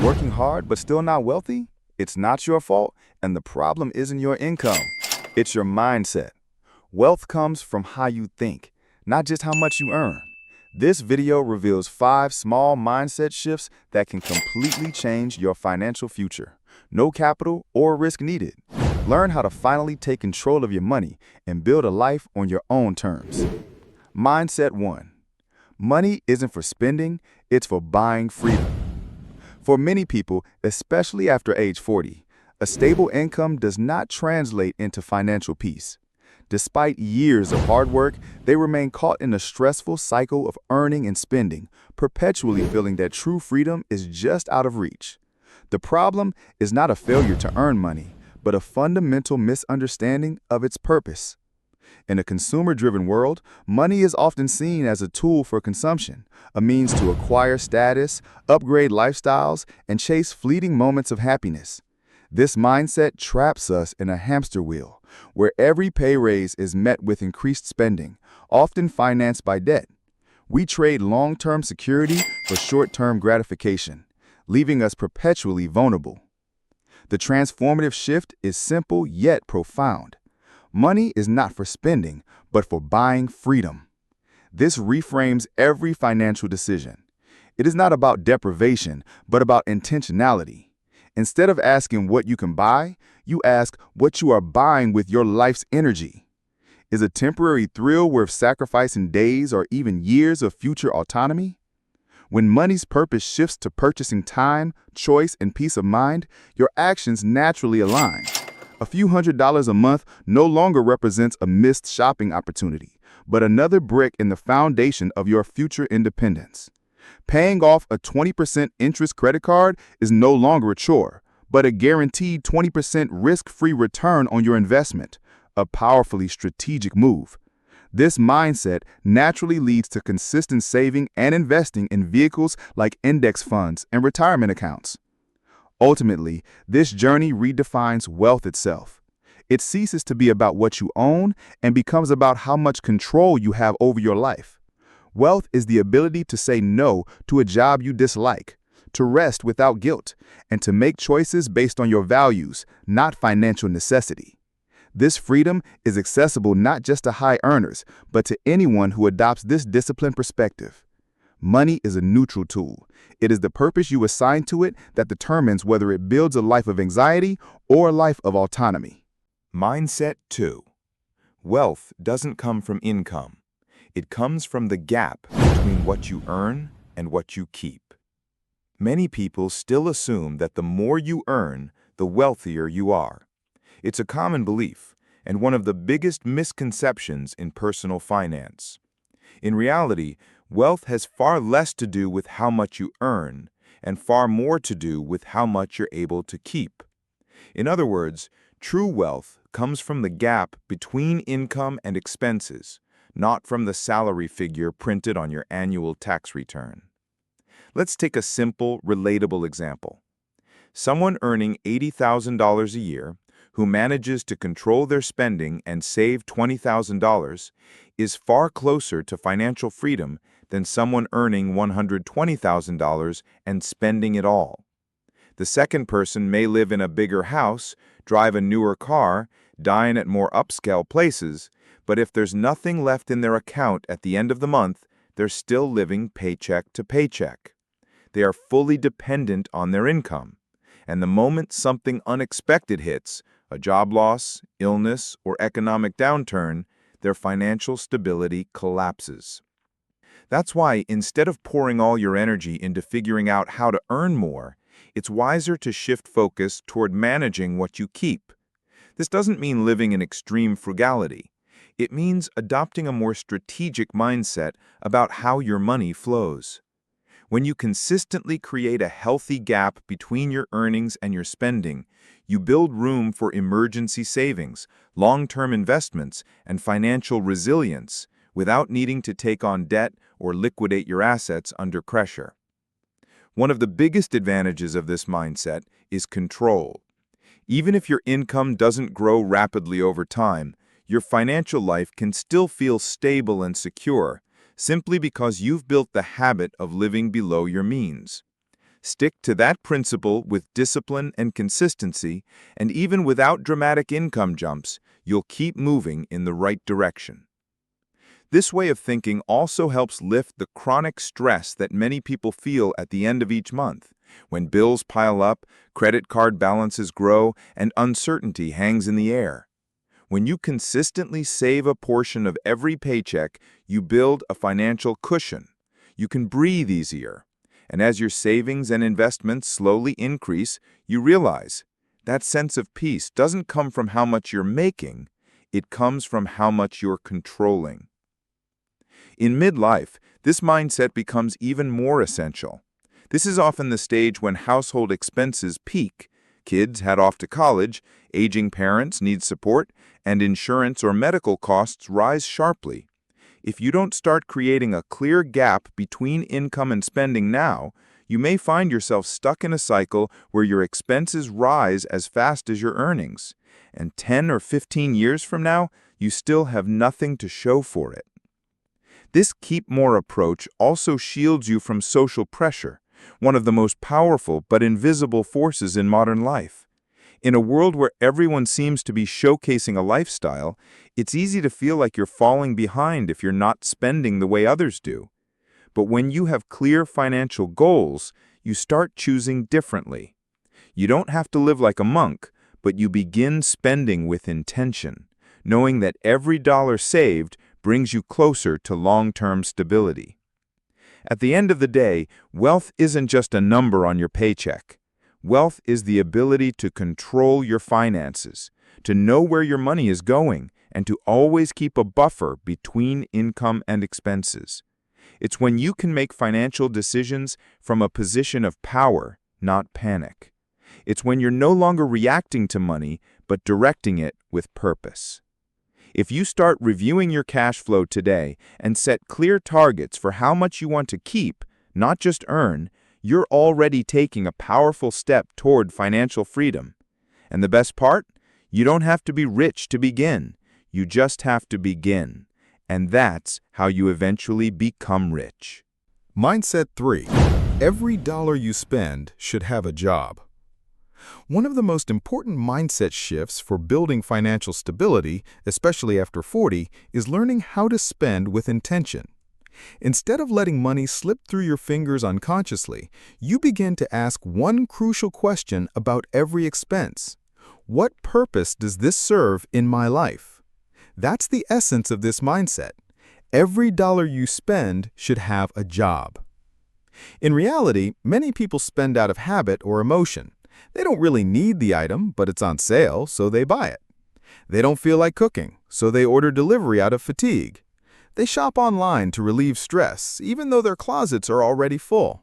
Working hard but still not wealthy? It's not your fault, and the problem isn't your income. It's your mindset. Wealth comes from how you think, not just how much you earn. This video reveals 5 small mindset shifts that can completely change your financial future. No capital or risk needed. Learn how to finally take control of your money and build a life on your own terms. Mindset 1. Money isn't for spending, it's for buying freedom. For many people, especially after age 40, a stable income does not translate into financial peace. Despite years of hard work, they remain caught in a stressful cycle of earning and spending, perpetually feeling that true freedom is just out of reach. The problem is not a failure to earn money, but a fundamental misunderstanding of its purpose. In a consumer-driven world, money is often seen as a tool for consumption, a means to acquire status, upgrade lifestyles, and chase fleeting moments of happiness. This mindset traps us in a hamster wheel, where every pay raise is met with increased spending, often financed by debt. We trade long-term security for short-term gratification, leaving us perpetually vulnerable. The transformative shift is simple yet profound. Money is not for spending, but for buying freedom. This reframes every financial decision. It is not about deprivation, but about intentionality. Instead of asking what you can buy, you ask what you are buying with your life's energy. Is a temporary thrill worth sacrificing days or even years of future autonomy? When money's purpose shifts to purchasing time, choice, and peace of mind, your actions naturally align. A few $100s a month no longer represents a missed shopping opportunity, but another brick in the foundation of your future independence. Paying off a 20% interest credit card is no longer a chore, but a guaranteed 20% risk-free return on your investment, a powerfully strategic move. This mindset naturally leads to consistent saving and investing in vehicles like index funds and retirement accounts. Ultimately, this journey redefines wealth itself. It ceases to be about what you own and becomes about how much control you have over your life. Wealth is the ability to say no to a job you dislike, to rest without guilt, and to make choices based on your values, not financial necessity. This freedom is accessible not just to high earners, but to anyone who adopts this disciplined perspective. Money is a neutral tool. It is the purpose you assign to it that determines whether it builds a life of anxiety or a life of autonomy. Mindset 2. Wealth doesn't come from income. It comes from the gap between what you earn and what you keep. Many people still assume that the more you earn, the wealthier you are. It's a common belief and one of the biggest misconceptions in personal finance. In reality, wealth has far less to do with how much you earn and far more to do with how much you're able to keep. In other words, true wealth comes from the gap between income and expenses, not from the salary figure printed on your annual tax return. Let's take a simple, relatable example. Someone earning $80,000 a year, who manages to control their spending and save $20,000, is far closer to financial freedom than someone earning $120,000 and spending it all. The second person may live in a bigger house, drive a newer car, dine at more upscale places, but if there's nothing left in their account at the end of the month, they're still living paycheck to paycheck. They are fully dependent on their income, and the moment something unexpected hits, a job loss, illness, or economic downturn, their financial stability collapses. That's why, instead of pouring all your energy into figuring out how to earn more, it's wiser to shift focus toward managing what you keep. This doesn't mean living in extreme frugality. It means adopting a more strategic mindset about how your money flows. When you consistently create a healthy gap between your earnings and your spending, you build room for emergency savings, long-term investments, and financial resilience without needing to take on debt or liquidate your assets under pressure. One of the biggest advantages of this mindset is control. Even if your income doesn't grow rapidly over time, your financial life can still feel stable and secure, simply because you've built the habit of living below your means. Stick to that principle with discipline and consistency, and even without dramatic income jumps, you'll keep moving in the right direction. This way of thinking also helps lift the chronic stress that many people feel at the end of each month, when bills pile up, credit card balances grow, and uncertainty hangs in the air. When you consistently save a portion of every paycheck, you build a financial cushion. You can breathe easier. And as your savings and investments slowly increase, you realize that sense of peace doesn't come from how much you're making, it comes from how much you're controlling. In midlife, this mindset becomes even more essential. This is often the stage when household expenses peak, kids head off to college, aging parents need support, and insurance or medical costs rise sharply. If you don't start creating a clear gap between income and spending now, you may find yourself stuck in a cycle where your expenses rise as fast as your earnings, and 10 or 15 years from now, you still have nothing to show for it. This keep more approach also shields you from social pressure, one of the most powerful but invisible forces in modern life. In a world where everyone seems to be showcasing a lifestyle, it's easy to feel like you're falling behind if you're not spending the way others do. But when you have clear financial goals, you start choosing differently. You don't have to live like a monk, but you begin spending with intention, knowing that every dollar saved brings you closer to long-term stability. At the end of the day, wealth isn't just a number on your paycheck. Wealth is the ability to control your finances, to know where your money is going, and to always keep a buffer between income and expenses. It's when you can make financial decisions from a position of power, not panic. It's when you're no longer reacting to money, but directing it with purpose. If you start reviewing your cash flow today and set clear targets for how much you want to keep, not just earn, you're already taking a powerful step toward financial freedom. And the best part? You don't have to be rich to begin. You just have to begin. And that's how you eventually become rich. Mindset 3. Every dollar you spend should have a job. One of the most important mindset shifts for building financial stability, especially after 40, is learning how to spend with intention. Instead of letting money slip through your fingers unconsciously, you begin to ask one crucial question about every expense. What purpose does this serve in my life? That's the essence of this mindset. Every dollar you spend should have a job. In reality, many people spend out of habit or emotion. They don't really need the item, but it's on sale, so they buy it. They don't feel like cooking, so they order delivery out of fatigue. They shop online to relieve stress, even though their closets are already full.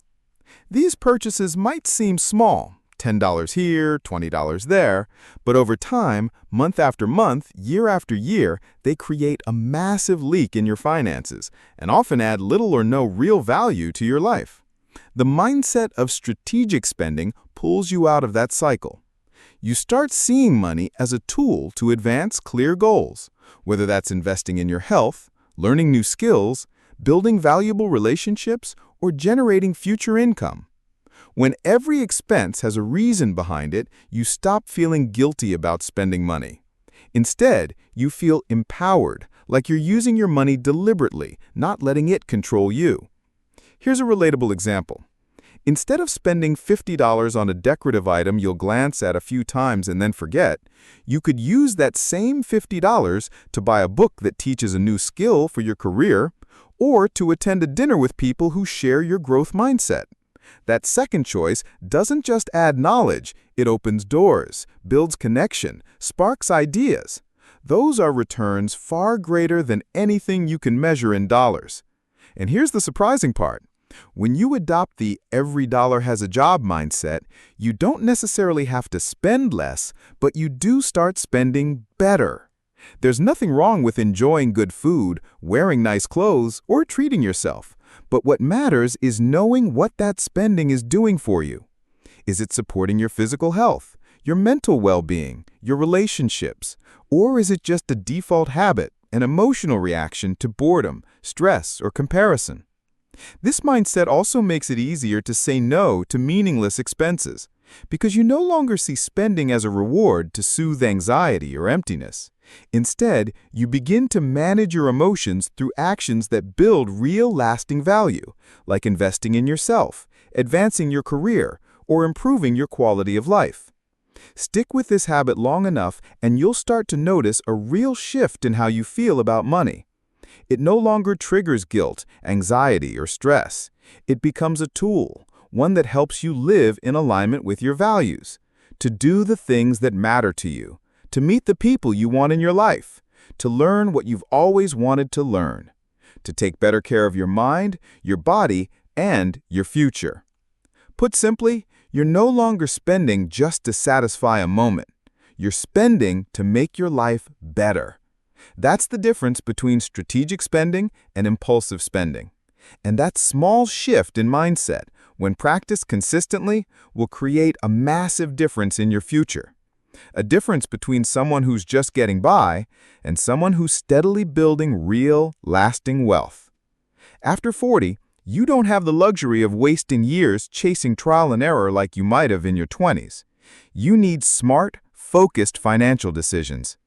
These purchases might seem small, $10 here, $20 there, but over time, month after month, year after year, they create a massive leak in your finances and often add little or no real value to your life. The mindset of strategic spending pulls you out of that cycle. You start seeing money as a tool to advance clear goals, whether that's investing in your health, learning new skills, building valuable relationships, or generating future income. When every expense has a reason behind it, you stop feeling guilty about spending money. Instead, you feel empowered, like you're using your money deliberately, not letting it control you. Here's a relatable example. Instead of spending $50 on a decorative item you'll glance at a few times and then forget, you could use that same $50 to buy a book that teaches a new skill for your career, or to attend a dinner with people who share your growth mindset. That second choice doesn't just add knowledge, it opens doors, builds connection, sparks ideas. Those are returns far greater than anything you can measure in dollars. And here's the surprising part. When you adopt the every dollar has a job mindset, you don't necessarily have to spend less, but you do start spending better. There's nothing wrong with enjoying good food, wearing nice clothes, or treating yourself. But what matters is knowing what that spending is doing for you. Is it supporting your physical health, your mental well-being, your relationships? Or is it just a default habit, an emotional reaction to boredom, stress, or comparison? This mindset also makes it easier to say no to meaningless expenses, because you no longer see spending as a reward to soothe anxiety or emptiness. Instead, you begin to manage your emotions through actions that build real lasting value, like investing in yourself, advancing your career, or improving your quality of life. Stick with this habit long enough and you'll start to notice a real shift in how you feel about money. It no longer triggers guilt, anxiety, or stress. It becomes a tool, one that helps you live in alignment with your values, to do the things that matter to you, to meet the people you want in your life, to learn what you've always wanted to learn, to take better care of your mind, your body, and your future. Put simply, you're no longer spending just to satisfy a moment. You're spending to make your life better. That's the difference between strategic spending and impulsive spending. And that small shift in mindset, when practiced consistently, will create a massive difference in your future. A difference between someone who's just getting by and someone who's steadily building real, lasting wealth. After 40, you don't have the luxury of wasting years chasing trial and error like you might have in your 20s. You need smart, focused financial decisions.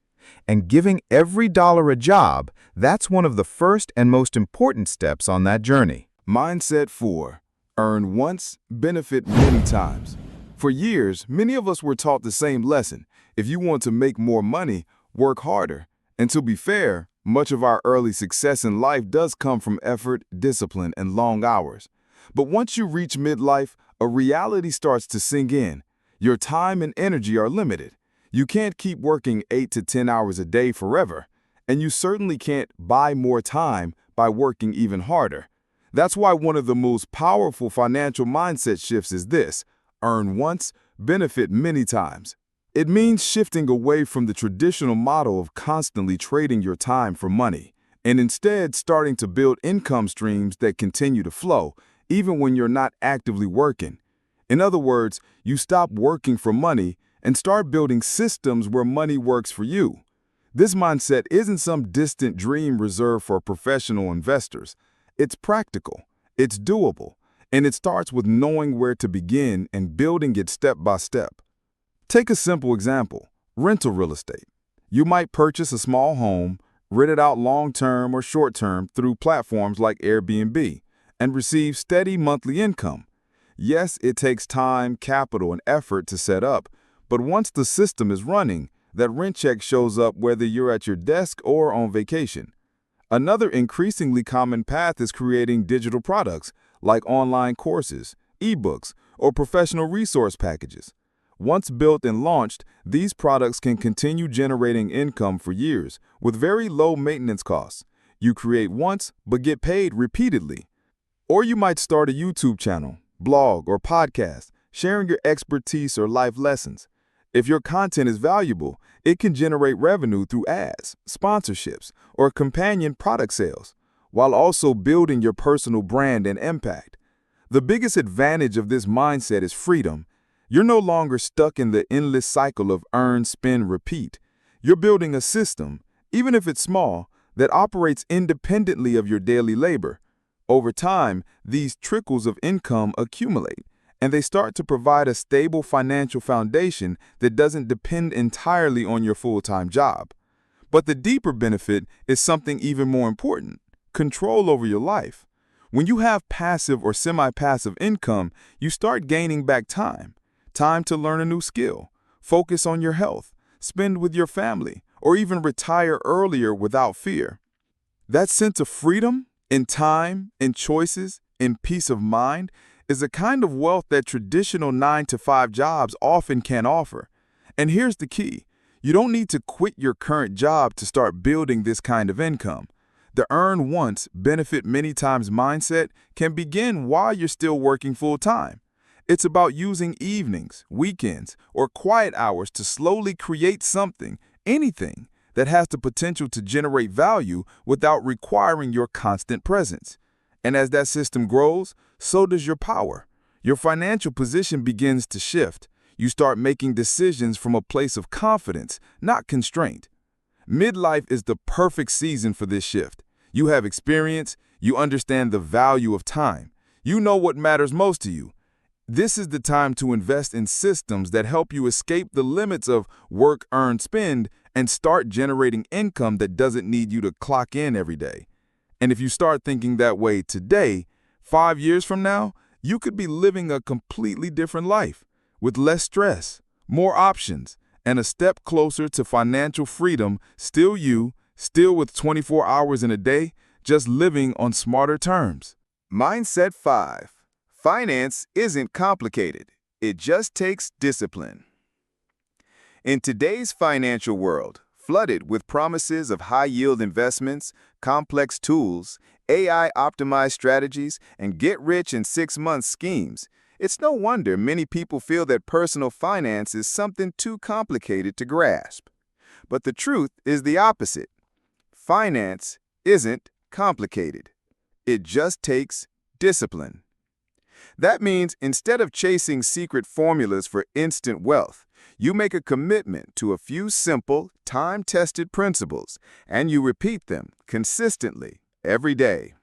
And giving every dollar a job, that's one of the first and most important steps on that journey. Mindset 4. Earn once, benefit many times. For years, many of us were taught the same lesson. If you want to make more money, work harder. And to be fair, much of our early success in life does come from effort, discipline, and long hours. But once you reach midlife, a reality starts to sink in. Your time and energy are limited. You can't keep working 8 to 10 hours a day forever, and you certainly can't buy more time by working even harder. That's why one of the most powerful financial mindset shifts is this: earn once, benefit many times. It means shifting away from the traditional model of constantly trading your time for money, and instead starting to build income streams that continue to flow, even when you're not actively working. In other words, you stop working for money and start building systems where money works for you. This mindset isn't some distant dream reserved for professional investors. It's practical, it's doable, and it starts with knowing where to begin and building it step by step. Take a simple example: rental real estate. You might purchase a small home, rent it out long-term or short-term through platforms like Airbnb, and receive steady monthly income. Yes, it takes time, capital, and effort to set up, but once the system is running, that rent check shows up whether you're at your desk or on vacation. Another increasingly common path is creating digital products like online courses, ebooks, or professional resource packages. Once built and launched, these products can continue generating income for years with very low maintenance costs. You create once, but get paid repeatedly. Or you might start a YouTube channel, blog, or podcast, sharing your expertise or life lessons. If your content is valuable, it can generate revenue through ads, sponsorships, or companion product sales, while also building your personal brand and impact. The biggest advantage of this mindset is freedom. You're no longer stuck in the endless cycle of earn, spend, repeat. You're building a system, even if it's small, that operates independently of your daily labor. Over time, these trickles of income accumulate, and they start to provide a stable financial foundation that doesn't depend entirely on your full-time job. But the deeper benefit is something even more important: control over your life. When you have passive or semi-passive income, you start gaining back time. Time to learn a new skill, focus on your health, spend with your family, or even retire earlier without fear. That sense of freedom, in time, in choices, in peace of mind, is a kind of wealth that traditional 9-to-5 jobs often can't offer. And here's the key: you don't need to quit your current job to start building this kind of income. The earn once, benefit many times mindset can begin while you're still working full-time. It's about using evenings, weekends, or quiet hours to slowly create something, anything, that has the potential to generate value without requiring your constant presence. And as that system grows, so does your power. Your financial position begins to shift. You start making decisions from a place of confidence, not constraint. Midlife is the perfect season for this shift. You have experience, You understand the value of time. You know what matters most to you. This is the time to invest in systems that help you escape the limits of work, earn, spend, and start generating income that doesn't need you to clock in every day. And if you start thinking that way today, 5 years from now, you could be living a completely different life with less stress, more options, and a step closer to financial freedom, still you, still with 24 hours in a day, just living on smarter terms. Mindset 5. Finance isn't complicated. It just takes discipline. In today's financial world, flooded with promises of high-yield investments, complex tools, AI-optimized strategies, and get-rich-in-6 months schemes, it's no wonder many people feel that personal finance is something too complicated to grasp. But the truth is the opposite. Finance isn't complicated. It just takes discipline. That means instead of chasing secret formulas for instant wealth, you make a commitment to a few simple, time-tested principles, and you repeat them consistently every day.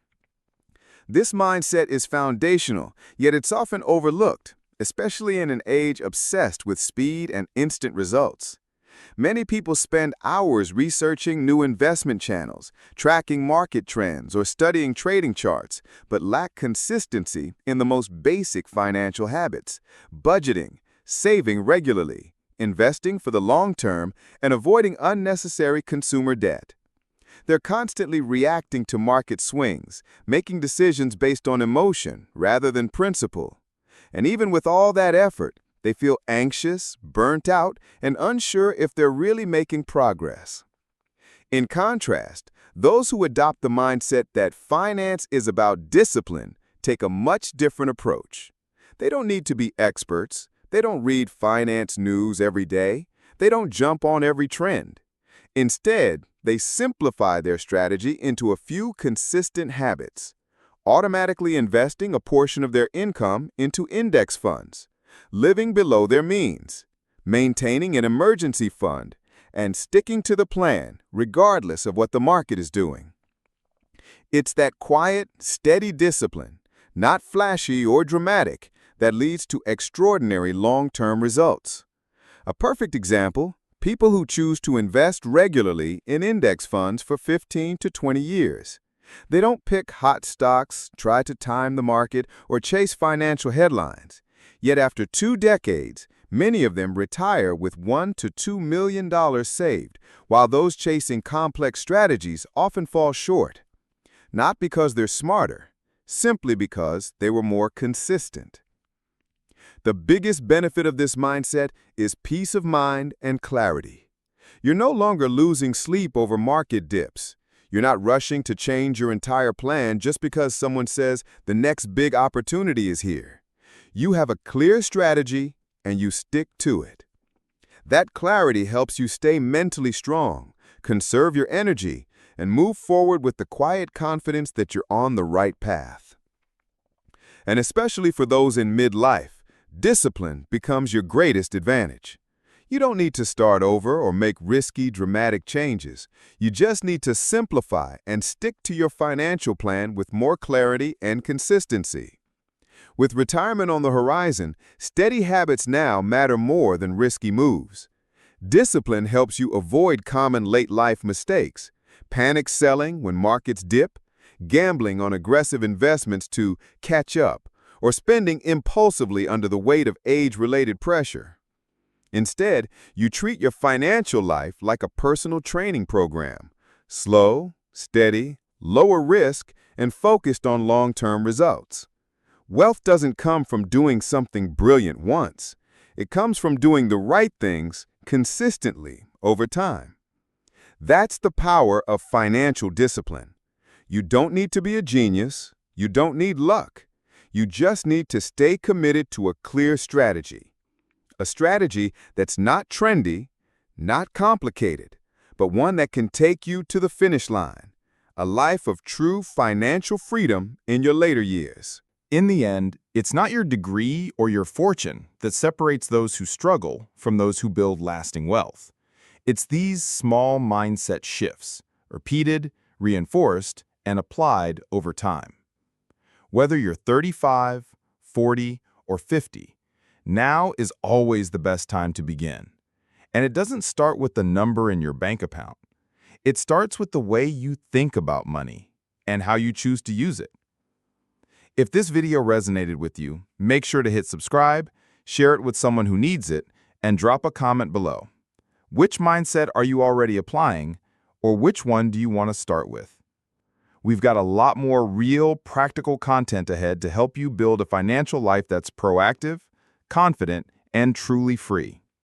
This mindset is foundational, yet it's often overlooked, especially in an age obsessed with speed and instant results. Many people spend hours researching new investment channels, tracking market trends, or studying trading charts, but lack consistency in the most basic financial habits: budgeting, saving regularly, investing for the long term, and avoiding unnecessary consumer debt. They're constantly reacting to market swings, making decisions based on emotion rather than principle. And even with all that effort, they feel anxious, burnt out, and unsure if they're really making progress. In contrast, those who adopt the mindset that finance is about discipline take a much different approach. They don't need to be experts. They don't read finance news every day. They don't jump on every trend. Instead, they simplify their strategy into a few consistent habits: automatically investing a portion of their income into index funds, living below their means, maintaining an emergency fund, and sticking to the plan regardless of what the market is doing. It's that quiet, steady discipline, not flashy or dramatic, that leads to extraordinary long-term results. A perfect example: people who choose to invest regularly in index funds for 15 to 20 years. They don't pick hot stocks, try to time the market, or chase financial headlines. Yet after 2 decades, many of them retire with $1 to $2 million saved, while those chasing complex strategies often fall short. Not because they're smarter, simply because they were more consistent. The biggest benefit of this mindset is peace of mind and clarity. You're no longer losing sleep over market dips. You're not rushing to change your entire plan just because someone says the next big opportunity is here. You have a clear strategy and you stick to it. That clarity helps you stay mentally strong, conserve your energy, and move forward with the quiet confidence that you're on the right path. And especially for those in midlife, discipline becomes your greatest advantage. You don't need to start over or make risky, dramatic changes. You just need to simplify and stick to your financial plan with more clarity and consistency. With retirement on the horizon, steady habits now matter more than risky moves. Discipline helps you avoid common late-life mistakes: panic selling when markets dip, gambling on aggressive investments to catch up, or spending impulsively under the weight of age-related pressure. Instead, you treat your financial life like a personal training program: slow, steady, lower risk, and focused on long-term results. Wealth doesn't come from doing something brilliant once. It comes from doing the right things consistently over time. That's the power of financial discipline. You don't need to be a genius. You don't need luck. You just need to stay committed to a clear strategy. A strategy that's not trendy, not complicated, but one that can take you to the finish line. A life of true financial freedom in your later years. In the end, it's not your degree or your fortune that separates those who struggle from those who build lasting wealth. It's these small mindset shifts, repeated, reinforced, and applied over time. Whether you're 35, 40, or 50, now is always the best time to begin. And it doesn't start with the number in your bank account. It starts with the way you think about money and how you choose to use it. If this video resonated with you, make sure to hit subscribe, share it with someone who needs it, and drop a comment below. Which mindset are you already applying, or which one do you want to start with? We've got a lot more real, practical content ahead to help you build a financial life that's proactive, confident, and truly free.